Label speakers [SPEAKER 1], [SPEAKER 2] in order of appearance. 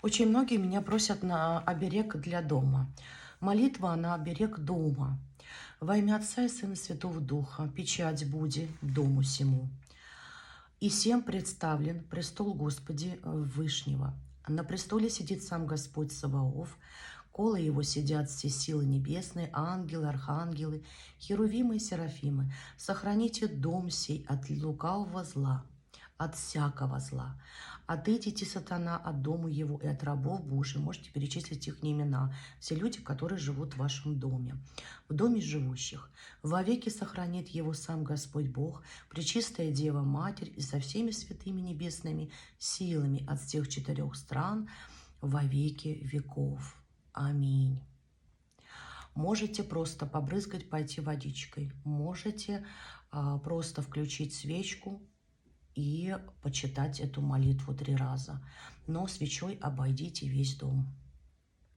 [SPEAKER 1] Очень многие меня просят на оберег для дома. Молитва на оберег дома. Во имя Отца и Сына и Святого Духа, печать буди дому сему. И всем представлен престол Господи Вышнего. На престоле сидит сам Господь Саваоф, коло его сидят все силы небесные, ангелы, архангелы, херувимы и серафимы. Сохраните дом сей от лукавого зла, от всякого зла. Отойдите, сатана, от дома его и от рабов Божьих. Можете перечислить их имена. Все люди, которые живут в вашем доме. В доме живущих. Вовеки сохранит его сам Господь Бог, Пречистая Дева Матерь и со всеми святыми небесными силами от всех 4 стран во веки веков. Аминь. Можете просто побрызгать, пойти водичкой. Можете просто включить свечку и почитать эту молитву 3 раза. Но свечой обойдите весь дом.